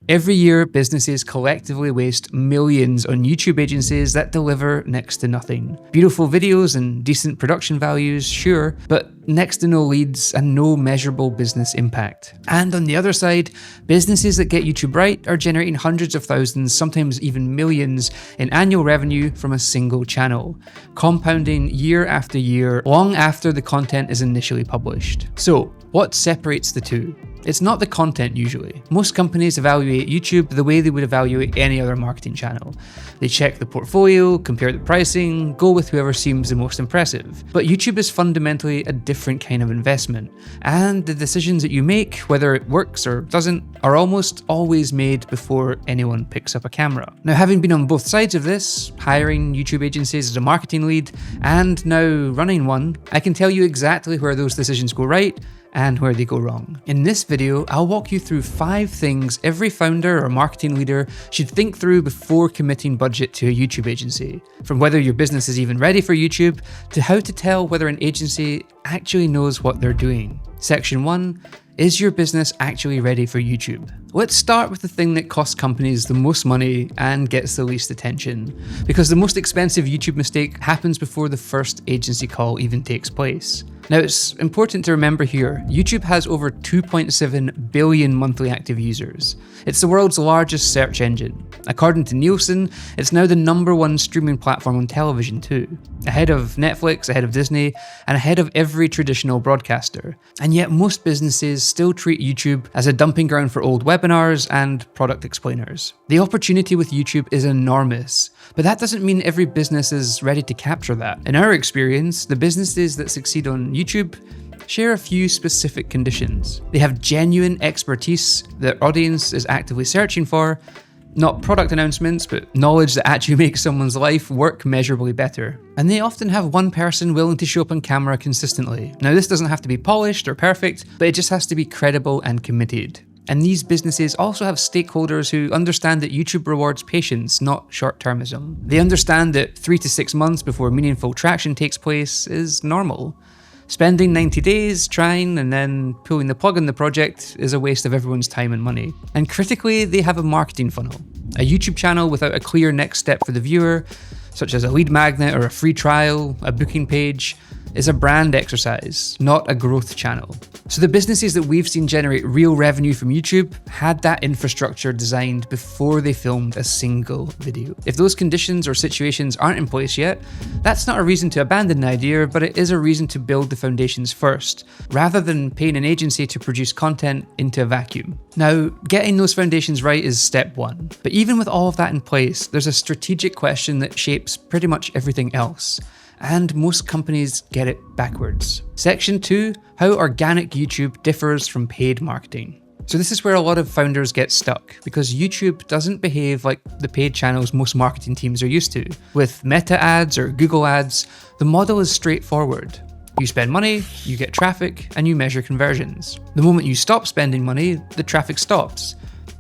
Every year, businesses collectively waste millions on YouTube agencies that deliver next to nothing. Beautiful videos and decent production values, sure, but next to no leads and no measurable business impact. And on the other side, businesses that get YouTube right are generating hundreds of thousands, sometimes even millions, in annual revenue from a single channel, compounding year after year, long after the content is initially published. So, what separates the two? It's not the content usually. Most companies evaluate YouTube the way they would evaluate any other marketing channel. They check the portfolio, compare the pricing, go with whoever seems the most impressive. But YouTube is fundamentally a different kind of investment, and the decisions that you make, whether it works or doesn't, are almost always made before anyone picks up a camera. Now, having been on both sides of this, hiring YouTube agencies as a marketing lead, and now running one, I can tell you exactly where those decisions go right and where they go wrong. In this video, I'll walk you through 5 things every founder or marketing leader should think through before committing budget to a YouTube agency. From whether your business is even ready for YouTube, to how to tell whether an agency actually knows what they're doing. Section 1, is your business actually ready for YouTube? Let's start with the thing that costs companies the most money and gets the least attention, because the most expensive YouTube mistake happens before the first agency call even takes place. Now, it's important to remember here, YouTube has over 2.7 billion monthly active users. It's the world's largest search engine. According to Nielsen, it's now the #1 streaming platform on television too, ahead of Netflix, ahead of Disney, and ahead of every traditional broadcaster. And yet most businesses still treat YouTube as a dumping ground for old webinars and product explainers. The opportunity with YouTube is enormous, but that doesn't mean every business is ready to capture that. In our experience, the businesses that succeed on YouTube share a few specific conditions. They have genuine expertise their audience is actively searching for, not product announcements, but knowledge that actually makes someone's life work measurably better. And they often have one person willing to show up on camera consistently. Now, this doesn't have to be polished or perfect, but it just has to be credible and committed. And these businesses also have stakeholders who understand that YouTube rewards patience, not short-termism. They understand that 3 to 6 months before meaningful traction takes place is normal. Spending 90 days trying and then pulling the plug on the project is a waste of everyone's time and money. And critically, they have a marketing funnel. A YouTube channel without a clear next step for the viewer, such as a lead magnet or a free trial, a booking page, is a brand exercise, not a growth channel. So the businesses that we've seen generate real revenue from YouTube had that infrastructure designed before they filmed a single video. If those conditions or situations aren't in place yet, that's not a reason to abandon the idea, but it is a reason to build the foundations first, rather than paying an agency to produce content into a vacuum. Now, getting those foundations right is step 1. But even with all of that in place, there's a strategic question that shapes pretty much everything else. And most companies get it backwards. Section 2, how organic YouTube differs from paid marketing. So this is where a lot of founders get stuck, because YouTube doesn't behave like the paid channels most marketing teams are used to. With Meta ads or Google ads, the model is straightforward. You spend money, you get traffic, and you measure conversions. The moment you stop spending money, the traffic stops.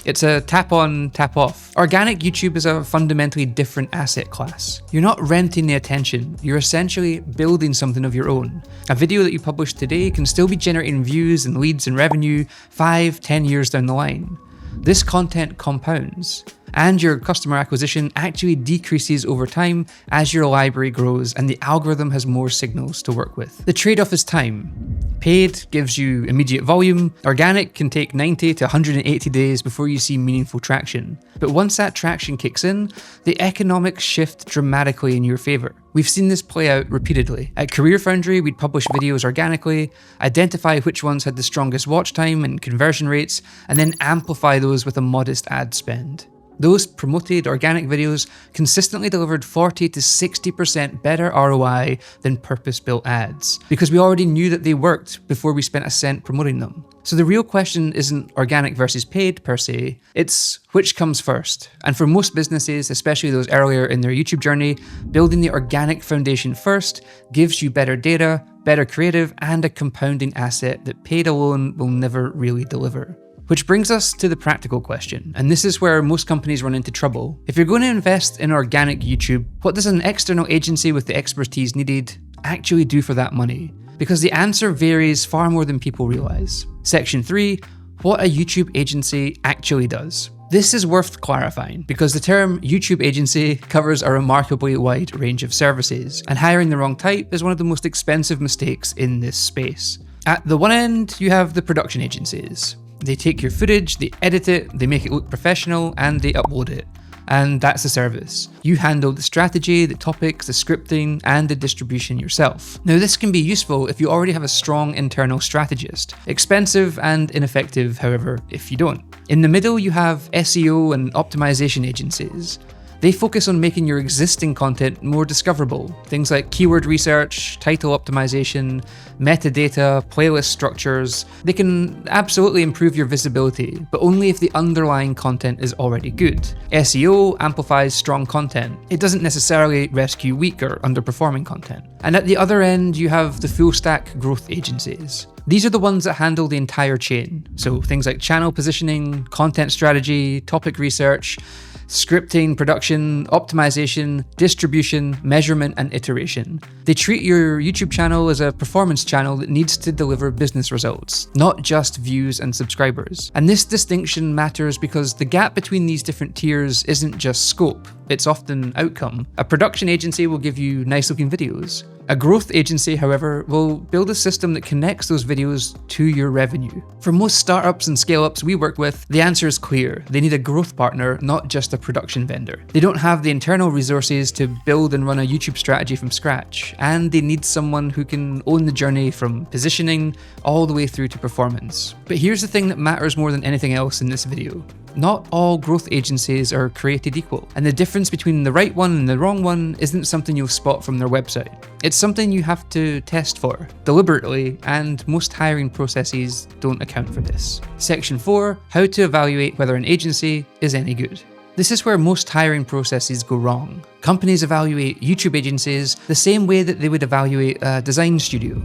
It's a tap on, tap off. Organic YouTube is a fundamentally different asset class. You're not renting the attention, you're essentially building something of your own. A video that you publish today can still be generating views and leads and revenue 5-10 years down the line. This content compounds, and your customer acquisition actually decreases over time as your library grows and the algorithm has more signals to work with. The trade-off is time. Paid gives you immediate volume. Organic can take 90 to 180 days before you see meaningful traction. But once that traction kicks in, the economics shift dramatically in your favor. We've seen this play out repeatedly. At Career Foundry, we'd publish videos organically, identify which ones had the strongest watch time and conversion rates, and then amplify those with a modest ad spend. Those promoted organic videos consistently delivered 40 to 60% better ROI than purpose-built ads, because we already knew that they worked before we spent a cent promoting them. So the real question isn't organic versus paid per se, it's which comes first. And for most businesses, especially those earlier in their YouTube journey, building the organic foundation first gives you better data, better creative, and a compounding asset that paid alone will never really deliver. Which brings us to the practical question, and this is where most companies run into trouble. If you're going to invest in organic YouTube, what does an external agency with the expertise needed actually do for that money? Because the answer varies far more than people realize. Section 3, what a YouTube agency actually does. This is worth clarifying because the term YouTube agency covers a remarkably wide range of services, and hiring the wrong type is one of the most expensive mistakes in this space. At the one end, you have the production agencies. They take your footage, they edit it, they make it look professional, and they upload it. And that's the service. You handle the strategy, the topics, the scripting, and the distribution yourself. Now, this can be useful if you already have a strong internal strategist. Expensive and ineffective, however, if you don't. In the middle, you have SEO and optimization agencies. They focus on making your existing content more discoverable. Things like keyword research, title optimization, metadata, playlist structures. They can absolutely improve your visibility, but only if the underlying content is already good. SEO amplifies strong content. It doesn't necessarily rescue weak or underperforming content. And at the other end, you have the full stack growth agencies. These are the ones that handle the entire chain. So things like channel positioning, content strategy, topic research, scripting, production, optimization, distribution, measurement, and iteration. They treat your YouTube channel as a performance channel that needs to deliver business results, not just views and subscribers. And this distinction matters because the gap between these different tiers isn't just scope, it's often outcome. A production agency will give you nice looking videos. A growth agency, however, will build a system that connects those videos to your revenue. For most startups and scale-ups we work with, the answer is clear. They need a growth partner, not just a production vendor. They don't have the internal resources to build and run a YouTube strategy from scratch, and they need someone who can own the journey from positioning all the way through to performance. But here's the thing that matters more than anything else in this video. Not all growth agencies are created equal, and the difference between the right one and the wrong one isn't something you'll spot from their website. It's something you have to test for, deliberately, and most hiring processes don't account for this. Section 4, how to evaluate whether an agency is any good. This is where most hiring processes go wrong. Companies evaluate YouTube agencies the same way that they would evaluate a design studio.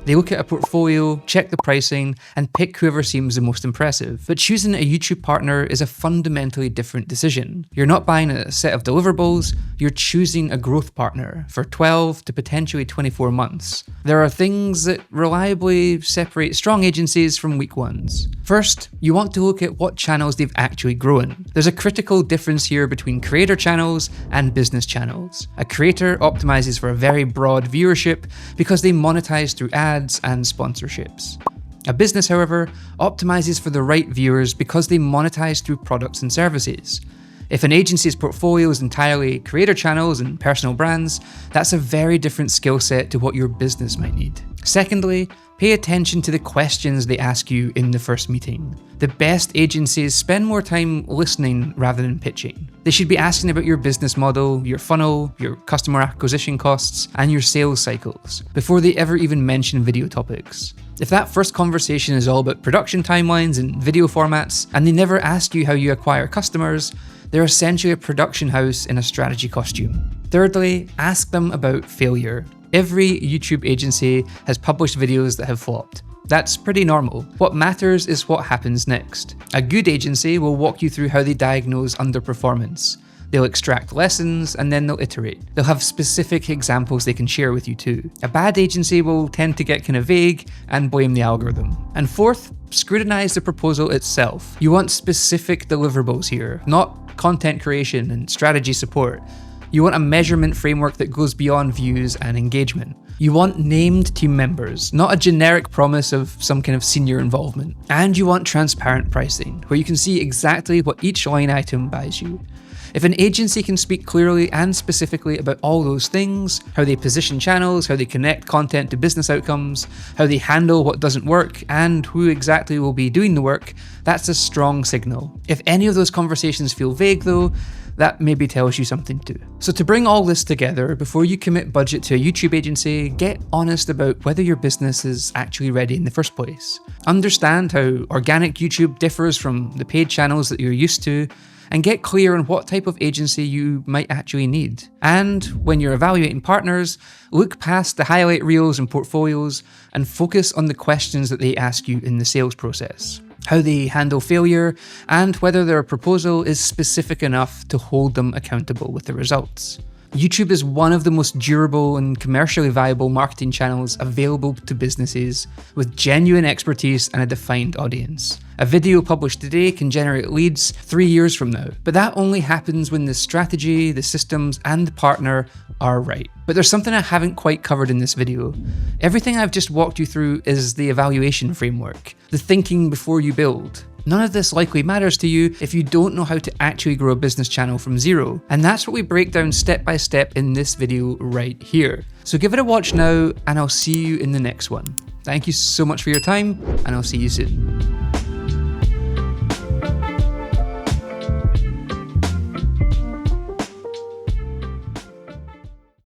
They look at a portfolio, check the pricing, and pick whoever seems the most impressive. But choosing a YouTube partner is a fundamentally different decision. You're not buying a set of deliverables, you're choosing a growth partner for 12 to potentially 24 months. There are things that reliably separate strong agencies from weak ones. First, you want to look at what channels they've actually grown. There's a critical difference here between creator channels and business channels. A creator optimizes for a very broad viewership because they monetize through ads and sponsorships. A business, however, optimizes for the right viewers because they monetize through products and services. If an agency's portfolio is entirely creator channels and personal brands, that's a very different skill set to what your business might need. Secondly, pay attention to the questions they ask you in the first meeting. The best agencies spend more time listening rather than pitching. They should be asking about your business model, your funnel, your customer acquisition costs, and your sales cycles before they ever even mention video topics. If that first conversation is all about production timelines and video formats, and they never ask you how you acquire customers, they're essentially a production house in a strategy costume. Thirdly, ask them about failure. Every YouTube agency has published videos that have flopped. That's pretty normal. What matters is what happens next. A good agency will walk you through how they diagnose underperformance. They'll extract lessons and then they'll iterate. They'll have specific examples they can share with you too. A bad agency will tend to get kind of vague and blame the algorithm. And fourth, scrutinize the proposal itself. You want specific deliverables here, not content creation and strategy support. You want a measurement framework that goes beyond views and engagement. You want named team members, not a generic promise of some kind of senior involvement. And you want transparent pricing, where you can see exactly what each line item buys you. If an agency can speak clearly and specifically about all those things, how they position channels, how they connect content to business outcomes, how they handle what doesn't work, and who exactly will be doing the work, that's a strong signal. If any of those conversations feel vague though, that maybe tells you something too. So to bring all this together, before you commit budget to a YouTube agency, get honest about whether your business is actually ready in the first place. Understand how organic YouTube differs from the paid channels that you're used to, and get clear on what type of agency you might actually need. And when you're evaluating partners, look past the highlight reels and portfolios and focus on the questions that they ask you in the sales process. How they handle failure, and whether their proposal is specific enough to hold them accountable with the results. YouTube is one of the most durable and commercially viable marketing channels available to businesses with genuine expertise and a defined audience. A video published today can generate leads 3 years from now, but that only happens when the strategy, the systems, and the partner are right. But there's something I haven't quite covered in this video. Everything I've just walked you through is the evaluation framework, the thinking before you build. None of this likely matters to you if you don't know how to actually grow a business channel from zero. And that's what we break down step by step in this video right here. So give it a watch now, and I'll see you in the next one. Thank you so much for your time, and I'll see you soon.